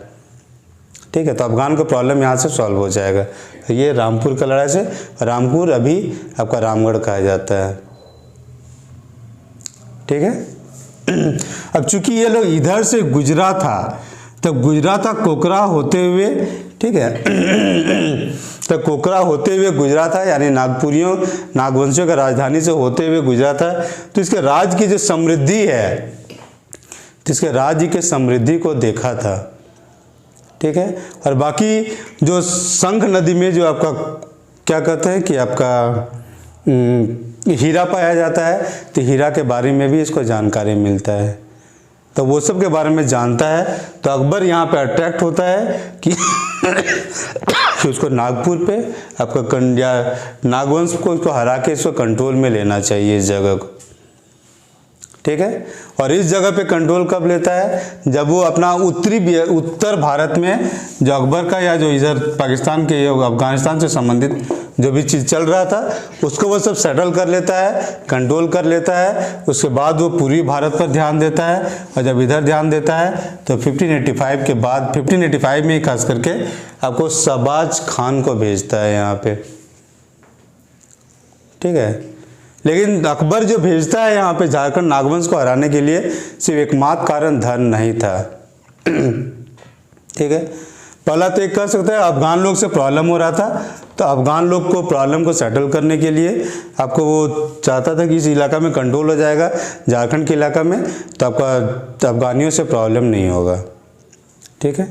ठीक है, तो अफगान का प्रॉब्लम यहाँ से सॉल्व हो जाएगा। ये रामपुर का लड़ाई से, रामपुर अभी आपका रामगढ़ कहा जाता है। ठीक है, अब चूंकि ये लोग इधर से गुजरा था, तो गुजरा था कोकरा होते हुए। ठीक है, तो कोकरा होते हुए गुजरा था, यानी नागपुरियों नागवंशियों का राजधानी से होते हुए गुजरा था। तो इसके राज्य की जो समृद्धि है, जिसके राज्य के समृद्धि को देखा था। ठीक है, और बाकी जो शंख नदी में जो आपका क्या कहते हैं कि आपका हीरा पाया जाता है, तो हीरा के बारे में भी इसको जानकारी मिलता है, तो वो सब के बारे में जानता है। तो अकबर यहाँ पे अट्रैक्ट होता है कि उसको नागपुर पे आपका नागवंश को इसको हरा के इसको कंट्रोल में लेना चाहिए इस जगह को। ठीक है, और इस जगह पे कंट्रोल कब लेता है, जब वो अपना उत्तर भारत में जो अकबर का या जो इधर पाकिस्तान के अफगानिस्तान से संबंधित जो भी चीज़ चल रहा था उसको वो सब सेटल कर लेता है, कंट्रोल कर लेता है। उसके बाद वो पूर्वी भारत पर ध्यान देता है, और जब इधर ध्यान देता है तो 1585 के बाद 1585 में खास करके आपको शहबाज खान को भेजता है यहाँ पे। ठीक है, लेकिन अकबर जो भेजता है यहाँ पे झारखंड नागवंश को हराने के लिए सिर्फ एकमात्र कारण धन नहीं था। ठीक है, पहला तो एक कह सकते हैं अफगान लोग से प्रॉब्लम हो रहा था, तो अफगान लोग को प्रॉब्लम को सेटल करने के लिए आपको वो चाहता था कि इस इलाका में कंट्रोल हो जाएगा झारखंड के इलाका में, तो आपका अफगानियों से प्रॉब्लम नहीं होगा। ठीक है,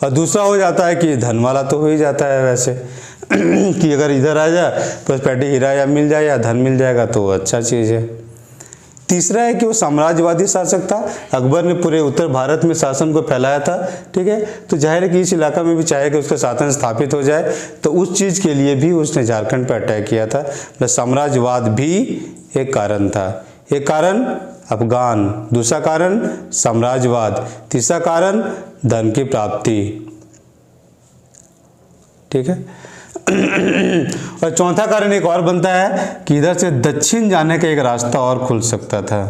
और दूसरा हो जाता है कि धन वाला तो हो ही जाता है वैसे कि अगर इधर आ जाए तो पैटी हीरा या मिल जाए या धन मिल जाएगा तो अच्छा चीज़ है। तीसरा है कि वो साम्राज्यवादी शासक था। अकबर ने पूरे उत्तर भारत में शासन को फैलाया था, ठीक है। तो जाहिर है कि इस इलाका में भी चाहे कि उसका शासन स्थापित हो जाए, तो उस चीज़ के लिए भी उसने झारखंड पर अटैक किया था। तो साम्राज्यवाद भी एक कारण था। एक कारण अफगान, दूसरा कारण साम्राज्यवाद, तीसरा कारण धन की प्राप्ति, ठीक है। और चौथा कारण एक और बनता है कि इधर से दक्षिण जाने का एक रास्ता और खुल सकता था,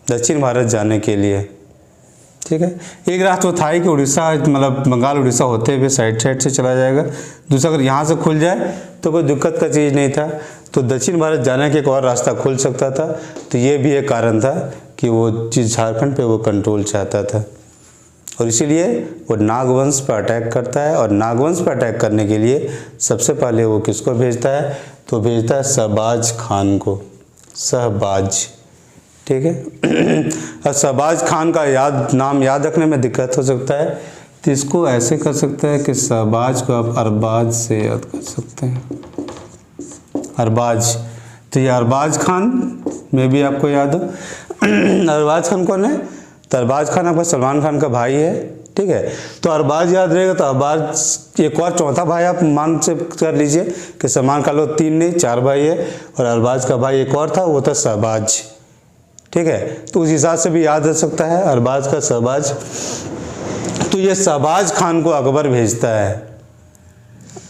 दक्षिण भारत जाने के लिए, ठीक है। एक रास्ता था ही कि उड़ीसा, मतलब बंगाल उड़ीसा होते हुए साइड से चला जाएगा। दूसरा अगर यहाँ से खुल जाए तो कोई दिक्कत का चीज़ नहीं था, तो दक्षिण भारत जाने का एक और रास्ता खुल सकता था। तो ये भी एक कारण था कि वो चीज़ झारखंड पे वो कंट्रोल चाहता था, और इसीलिए वो नागवंश पर अटैक करता है। और नागवंश पर अटैक करने के लिए सबसे पहले वो किसको भेजता है, तो भेजता है शहबाज खान को, शहबाज, ठीक है। और शहबाज खान का नाम याद रखने में दिक्कत हो सकता है, तो इसको ऐसे कर सकते हैं कि शहबाज को आप अरबाज से याद कर सकते हैं, अरबाज। तो ये अरबाज खान में भी आपको याद हो। अरबाज खान कौन है, तो अरबाज खान आपका सलमान खान का भाई है, ठीक है। तो अरबाज याद रहेगा, तो अरबाज एक और चौथा भाई आप मान से कर लीजिए कि सलमान खान लोग 3 नहीं 4 भाई है, और अरबाज का भाई एक और था, वो था शहबाज, ठीक है। तो उस हिसाब से भी याद रख सकता है अरबाज का शहबाज। तो ये शहबाज खान को अकबर भेजता है,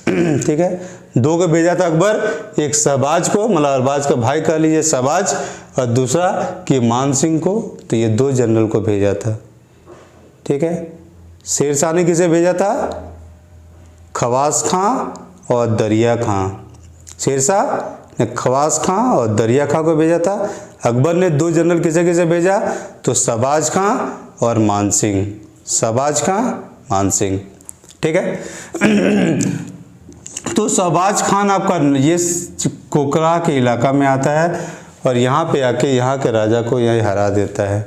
ठीक है। 2 को भेजा था अकबर, एक शहबाज को, मतलब अरबाज का भाई कह लीजिए शहबाज, और दूसरा कि मान सिंह को। तो ये 2 जनरल को भेजा था, ठीक है। शेरशाह ने किसे भेजा था, खवास खां और दरिया खां। शेरशाह ने खवास खां और दरिया खां को भेजा था। अकबर ने 2 जनरल किसे किसे भेजा, तो शहबाज खां और मान सिंह, शहबाज खां मान सिंह, ठीक है। तो शहबाज खान आपका ये कोकरा के इलाका में आता है, और यहाँ पे आके यहाँ के राजा को यही हरा देता है,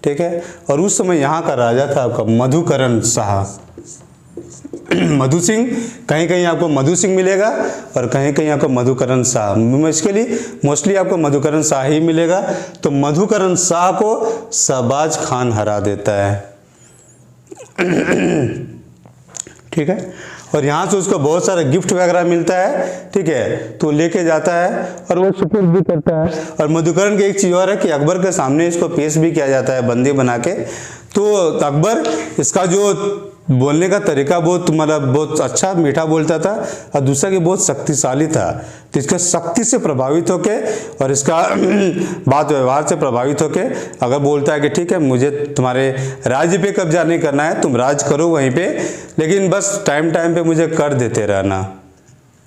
ठीक है। और उस समय यहाँ का राजा था आपका मधुकरण शाह, मधु सिंह, कहीं कहीं आपको मधु सिंह मिलेगा और कहीं कहीं आपको मधुकरण शाह, मोस्टली आपको मधुकरण शाह ही मिलेगा। तो मधुकरण शाह को शहबाज खान हरा देता है, ठीक है। और यहाँ से उसको बहुत सारा गिफ्ट वगैरह मिलता है, ठीक है। तो लेके जाता है और वो सुपुर्द भी करता है। और मधुकरण की एक चीज़ और है कि अकबर के सामने इसको पेश भी किया जाता है बंदी बना के। तो अकबर इसका जो बोलने का तरीका बहुत अच्छा मीठा बोलता था, और दूसरा कि बहुत शक्तिशाली था। तो इसके शक्ति से प्रभावित होके और इसका बात व्यवहार से प्रभावित होके अगर बोलता है कि ठीक है, मुझे तुम्हारे राज्य पे कब्जा नहीं करना है, तुम राज करो वहीं पे, लेकिन बस टाइम पे मुझे कर देते रहना,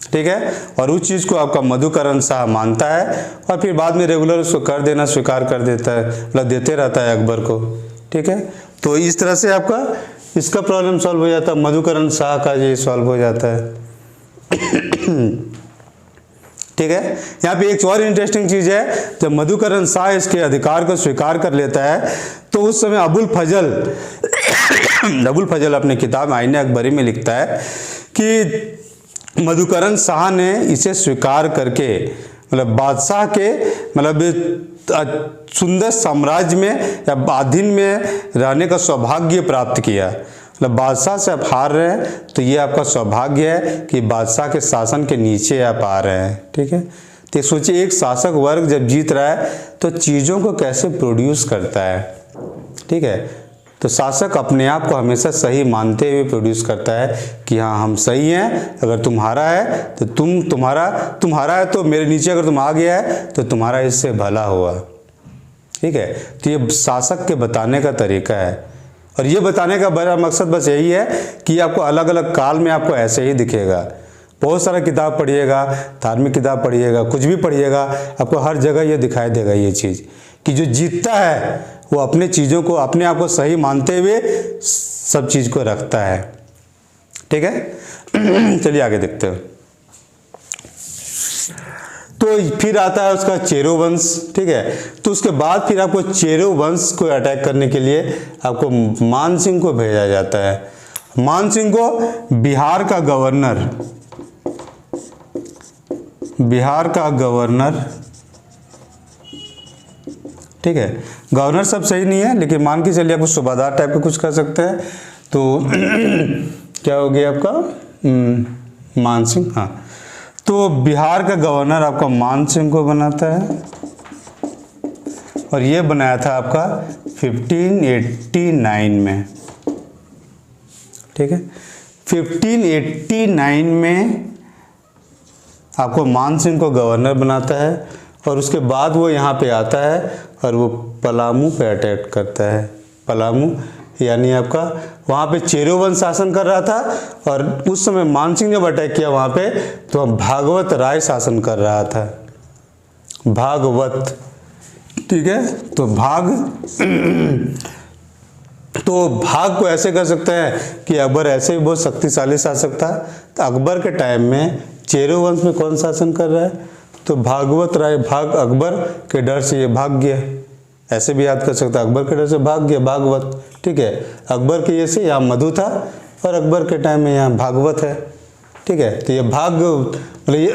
ठीक है। और उस चीज़ को आपका मधुकरण शाह मानता है, और फिर बाद में रेगुलर उसको कर देना स्वीकार कर देता है, मतलब देते रहता है अकबर को, ठीक है। तो इस तरह से आपका इसका प्रॉब्लम सॉल्व हो जाता है, मधुकरण शाह का ये सॉल्व हो जाता है, ठीक है। यहाँ पे एक और इंटरेस्टिंग चीज़ है, जब मधुकरण शाह इसके अधिकार को स्वीकार कर लेता है, तो उस समय अबुल फजल अपनी किताब आईने अकबरी में लिखता है कि मधुकरण शाह ने इसे स्वीकार करके, मतलब बादशाह के, मतलब सुंदर साम्राज्य में या अधीन में रहने का सौभाग्य प्राप्त किया। मतलब बादशाह से आप हार रहे हैं तो ये आपका सौभाग्य है कि बादशाह के शासन के नीचे आप आ रहे हैं, ठीक है। तो सोचिए, एक शासक वर्ग जब जीत रहा है तो चीज़ों को कैसे प्रोड्यूस करता है, ठीक है। तो शासक अपने आप को हमेशा सही मानते हुए प्रोड्यूस करता है कि हाँ हम सही हैं, अगर तुम हारा है तो तुम हारा है तो मेरे नीचे अगर तुम आ गया है तो तुम्हारा इससे भला हुआ, ठीक है। तो ये शासक के बताने का तरीका है, और ये बताने का बड़ा मकसद बस यही है कि आपको अलग अलग काल में आपको ऐसे ही दिखेगा। बहुत सारा किताब पढ़िएगा, धार्मिक किताब पढ़िएगा, कुछ भी पढ़िएगा, आपको हर जगह ये दिखाई देगा ये चीज़ कि जो जीतता है वो अपने चीज़ों को, अपने आप को सही मानते हुए सब चीज़ को रखता है, ठीक है। चलिए आगे देखते हैं। तो फिर आता है उसका चेरो वंश, ठीक है। तो उसके बाद फिर आपको चेरो वंश को अटैक करने के लिए आपको मान सिंह को भेजा जाता है। मान सिंह को बिहार का गवर्नर, ठीक है। गवर्नर सब सही नहीं है, लेकिन मान के चलिए आपको सूबादार टाइप का कुछ कर सकते हैं। तो क्या हो गया आपका मान सिंह, हाँ। तो बिहार का गवर्नर आपका मान सिंह को बनाता है, और ये बनाया था आपका 1589 में, ठीक है। 1589 में आपको मान सिंह को गवर्नर बनाता है, और उसके बाद वो यहाँ पे आता है और वो पलामू पे अटैक करता है। पलामू यानी आपका वहाँ पे चेरो वंश शासन कर रहा था, और उस समय मान सिंह जब अटैक किया वहाँ पे तो भागवत राय शासन कर रहा था। भागवत, ठीक है। तो भाग को ऐसे कर सकते हैं कि अकबर ऐसे भी बहुत शक्तिशाली शासक था। तो अकबर के टाइम में चेरो वंश में कौन शासन कर रहा है, तो भागवत राय। भाग अकबर के डर से ये भाग गया, ऐसे भी याद कर सकता है, अकबर के डर से भाग गया भागवत, ठीक है। अकबर के ये से यहाँ मधु था, और अकबर के टाइम में यहाँ भागवत है, ठीक है। तो ये मतलब ये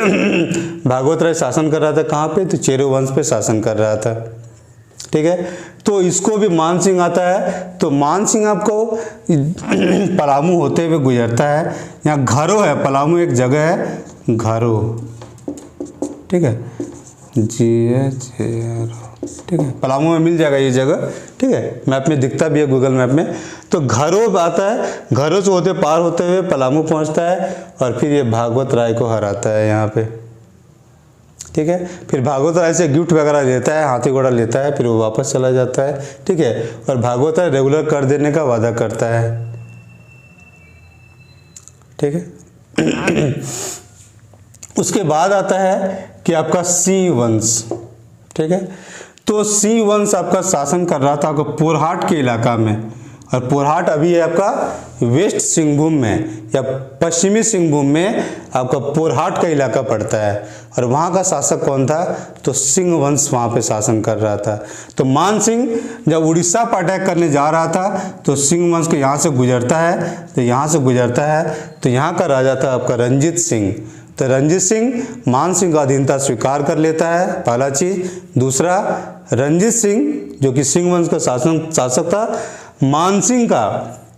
भागवत राय शासन कर रहा था कहाँ पे, तो चेरो वंश पे शासन कर रहा था, ठीक है। तो इसको भी मान सिंह आता है। तो मान सिंह आपको पलामू होते हुए गुजरता है। यहाँ घरो है, पलामू एक जगह है घरो, ठीक है, ठीक है। पलामू में मिल जाएगा ये जगह, ठीक है। मैप में दिखता भी है, गूगल मैप में। तो घरो आता है, घरों से होते पार होते हुए पलामू पहुंचता है, और फिर ये भागवत राय को हराता है यहाँ पे, ठीक है। फिर भागवत राय से गिफ्ट वगैरह लेता है, हाथी घोड़ा लेता है, फिर वो वापस चला जाता है, ठीक है। और भागवत राय रेगुलर कर देने का वादा करता है, ठीक है। उसके बाद आता है कि आपका सी वंश, ठीक है। तो सी वंश आपका शासन कर रहा था आपका पोरहाट के इलाका में, और पोरहाट अभी है आपका वेस्ट सिंहभूम में या पश्चिमी सिंहभूम में आपका पोरहाट का इलाका पड़ता है। और वहाँ का शासक कौन था, तो सिंह वंश वहाँ पे शासन कर रहा था। तो मान सिंह जब उड़ीसा पर अटैक करने जा रहा था तो सिंह वंश के यहाँ से गुजरता है, तो यहाँ का राजा था आपका रंजीत सिंह। तो रंजीत सिंह मान सिंह का अधीनता स्वीकार कर लेता है, पहला चीज। दूसरा, रंजीत सिंह जो कि सिंह वंश का शासक था, मान सिंह का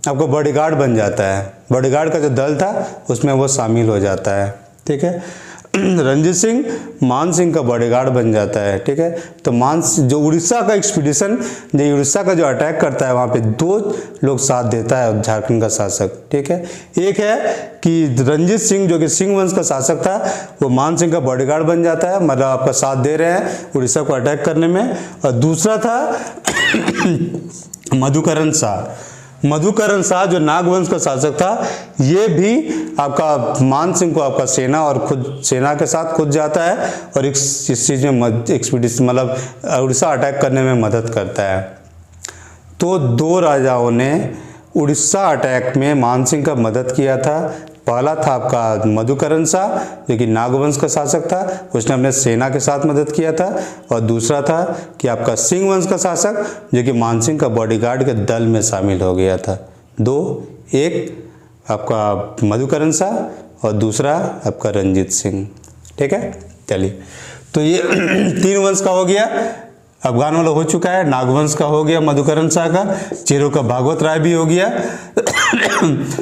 आपको बॉडीगार्ड बन जाता है। बॉडीगार्ड का जो दल था उसमें वो शामिल हो जाता है, ठीक है। रंजीत सिंह मान सिंह का बॉडीगार्ड बन जाता है, ठीक है। तो जो उड़ीसा का एक्सपीडिशन, जो उड़ीसा का जो अटैक करता है, वहाँ पे 2 लोग साथ देता है झारखंड का शासक, ठीक है। एक है कि रंजीत सिंह जो कि सिंह वंश का शासक था, वो मान सिंह का बॉडीगार्ड बन जाता है, मतलब आपका साथ दे रहे हैं उड़ीसा को अटैक करने में। और दूसरा था मधुकरण शाह जो नागवंश का शासक था, ये भी आपका मान सिंह को आपका सेना के साथ खुद जाता है, और इस चीज़ में एक्सपीडिशन मतलब उड़ीसा अटैक करने में मदद करता है। तो 2 राजाओं ने उड़ीसा अटैक में मान सिंह का मदद किया था। पहला था आपका मधुकरण शाह जो कि नागवंश का शासक था, उसने अपने सेना के साथ मदद किया था। और दूसरा था कि आपका सिंह वंश का शासक जो कि मान सिंह का बॉडीगार्ड के दल में शामिल हो गया था। 2, एक आपका मधुकरण शाह और दूसरा आपका रंजीत सिंह, ठीक है। चलिए, तो ये 3 वंश का हो गया। अफगान वाला हो चुका है, नागवंश का हो गया मधुकरण शाह का, चेरो का भागवत राय भी हो गया,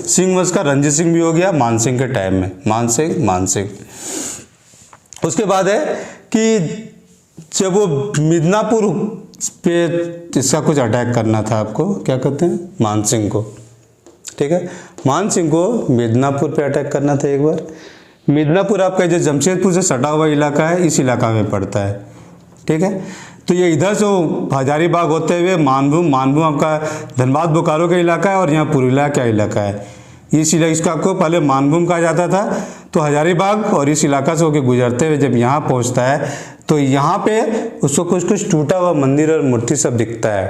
सिंह वंश का रंजीत सिंह भी हो गया मान सिंह के टाइम में। मान सिंह उसके बाद है कि जब वो मिदनापुर पे इसका कुछ अटैक करना था, आपको क्या कहते हैं, मान सिंह को, ठीक है। मान सिंह को मिदनापुर पे अटैक करना था एक बार। मिदनापुर आपका जो जमशेदपुर से सटा हुआ इलाका है, इस इलाका में पड़ता है, ठीक है। तो ये इधर से हजारीबाग होते हुए मानभूम आपका धनबाद बोकारो का इलाका है, और यहाँ पुरुलिया का इलाका है। इसका आपको पहले मानभूम कहा जाता था। तो हजारीबाग और इस इलाका से होकर गुजरते हुए जब यहाँ पहुँचता है तो यहाँ पे उसको कुछ टूटा हुआ मंदिर और मूर्ति सब दिखता है।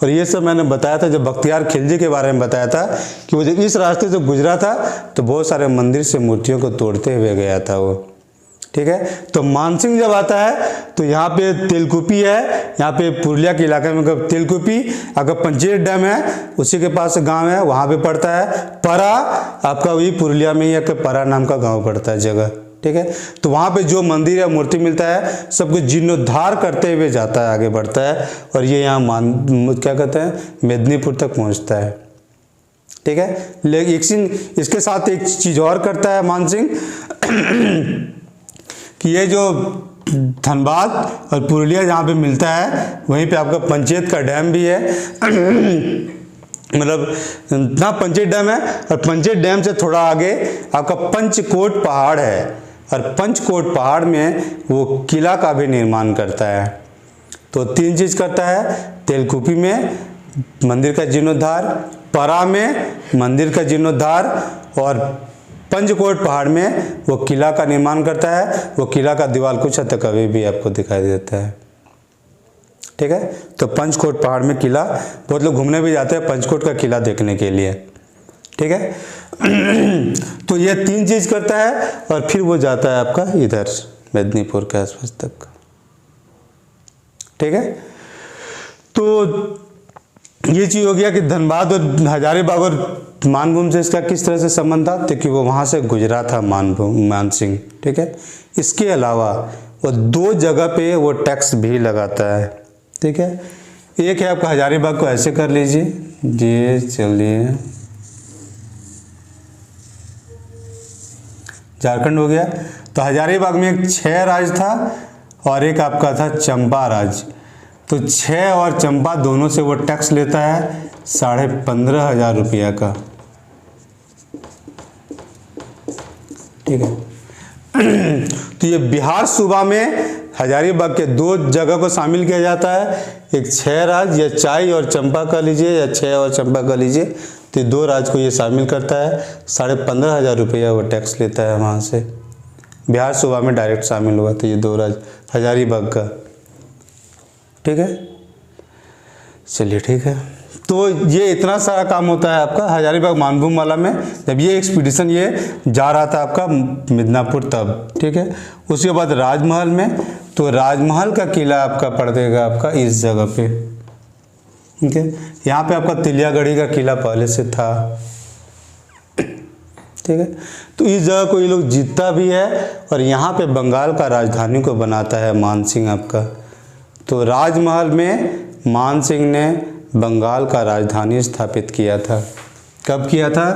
और ये सब मैंने बताया था जब बख्तियार खिलजी के बारे में बताया था कि वो जब इस रास्ते से गुजरा था तो बहुत सारे मंदिर से मूर्तियों को तोड़ते हुए गया था वो, ठीक है। तो मानसिंह जब आता है तो यहाँ पे तेलकुपी है, यहाँ पे पुरुलिया के इलाके में तेलकुपी, अगर पंचेत डैम है उसी के पास गांव है, वहाँ पे पड़ता है। परा आपका वही पुरुलिया में ही एक परा नाम का गांव पड़ता है जगह, ठीक है। तो वहाँ पे जो मंदिर या मूर्ति मिलता है सब कुछ जीर्णोद्धार करते हुए जाता है, आगे बढ़ता है, और ये यहाँ क्या कहते हैं मेदिनीपुर तक पहुँचता है, ठीक है। लेकिन इसके साथ एक चीज़ और करता है मानसिंह कि ये जो धनबाद और पुरुलिया जहाँ पे मिलता है वहीं पे आपका पंचेत का डैम भी है मतलब ना पंचेत डैम है, और पंचेत डैम से थोड़ा आगे आपका पंचकोट पहाड़ है, और पंचकोट पहाड़ में वो किला का भी निर्माण करता है। तो 3 चीज़ करता है, तेलकुपी में मंदिर का जीर्णोद्धार, परा में मंदिर का जीर्णोद्धार, और पंचकोट पहाड़ में वो किला का निर्माण करता है। वो किला का दीवार कुछ हद तक अभी भी आपको दिखाई देता है, ठीक है। तो पंचकोट पहाड़ में किला, बहुत लोग घूमने भी जाते हैं पंचकोट का किला देखने के लिए, ठीक है। तो ये 3 चीज़ करता है, और फिर वो जाता है आपका इधर मेदिनीपुर के आसपास तक, ठीक है। तो ये चीज़ हो गया कि धनबाद और हजारीबाग और मानभूम से इसका किस तरह से संबंध था, क्योंकि वो वहाँ से गुजरा था मानसिंह, ठीक है। इसके अलावा वो 2 जगह पे वो टैक्स भी लगाता है, ठीक है। एक है आपका हजारीबाग को ऐसे कर लीजिए जी, चलिए झारखंड हो गया। तो हजारीबाग में एक 6 राज था और एक आपका था चंपा राज। तो 6 और चंपा दोनों से वो टैक्स लेता है 15,500 रुपया का, ठीक है। तो ये बिहार सूबा में हजारीबाग के 2 जगह को शामिल किया जाता है, एक 6 राज या चाय और चंपा का लीजिए या 6 और चंपा का लीजिए, तो 2 राज को ये शामिल करता है। 15,500 रुपया वो टैक्स लेता है वहाँ से, बिहार सूबा में डायरेक्ट शामिल हुआ तो ये 2 राज हजारीबाग का, ठीक है। चलिए ठीक है। तो ये इतना सारा काम होता है आपका हजारीबाग मानभूम वाला में, जब ये एक्सपीडिशन ये जा रहा था आपका मिदनापुर तब, ठीक है। उसके बाद राजमहल में, तो राजमहल का किला आपका पड़ देगा आपका इस जगह पे, ठीक है। यहाँ पे आपका तिलियागढ़ी का किला पहले से था, ठीक है। तो इस जगह को ये लोग जीतता भी है, और यहाँ पे बंगाल का राजधानी को बनाता है मानसिंह आपका। तो राजमहल में मानसिंह ने बंगाल का राजधानी स्थापित किया था। कब किया था?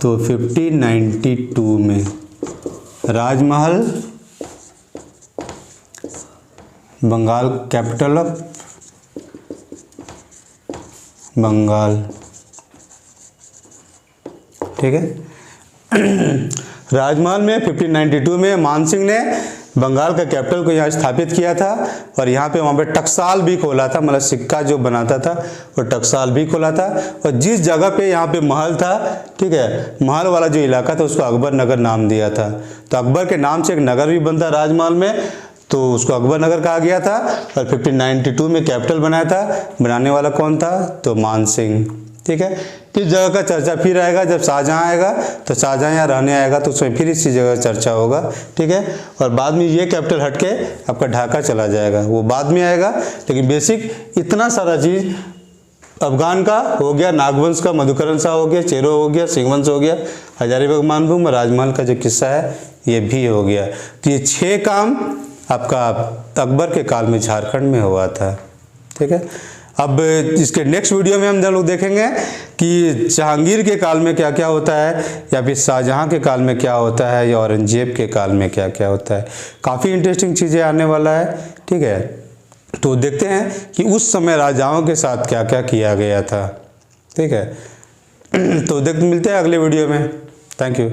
तो 1592 में राजमहल बंगाल, कैपिटल ऑफ बंगाल, ठीक है। राजमहल में 1592 में मानसिंह ने बंगाल का कैपिटल को यहाँ स्थापित किया था, और यहाँ पे वहाँ पे टकसाल भी खोला था, मतलब सिक्का जो बनाता था वो टकसाल भी खोला था। और जिस जगह पे यहाँ पे महल था, ठीक है, महल वाला जो इलाका था उसको अकबर नगर नाम दिया था। तो अकबर के नाम से एक नगर भी बनता राजमहल में, तो उसको अकबर नगर कहा गया था। और 1592 में कैपिटल बनाया था। बनाने वाला कौन था? तो मानसिंह, ठीक है। इस जगह का चर्चा फिर आएगा जब शाहजहाँ आएगा, तो शाहजहाँ यहाँ रहने आएगा तो उसमें फिर इसी जगह चर्चा होगा, ठीक है। और बाद में ये कैपिटल हटके आपका ढाका चला जाएगा, वो बाद में आएगा। लेकिन बेसिक इतना सारा चीज़ अफगान का हो गया, नागवंश का मधुकरण शाह हो गया, चेरो हो गया, सिंहवंश हो गया, हजारीबाग मानभूम और राजमहल का जो किस्सा है ये भी हो गया। तो ये 6 काम आपका अकबर के काल में झारखंड में हुआ था, ठीक है। अब इसके नेक्स्ट वीडियो में हम लोग देखेंगे कि जहांगीर के काल में क्या क्या होता है, या फिर शाहजहाँ के काल में क्या होता है, या औरंगजेब के काल में क्या क्या होता है। काफ़ी इंटरेस्टिंग चीज़ें आने वाला है, ठीक है। तो देखते हैं कि उस समय राजाओं के साथ क्या क्या किया गया था, ठीक है। तो मिलते हैं अगले वीडियो में। Thank you.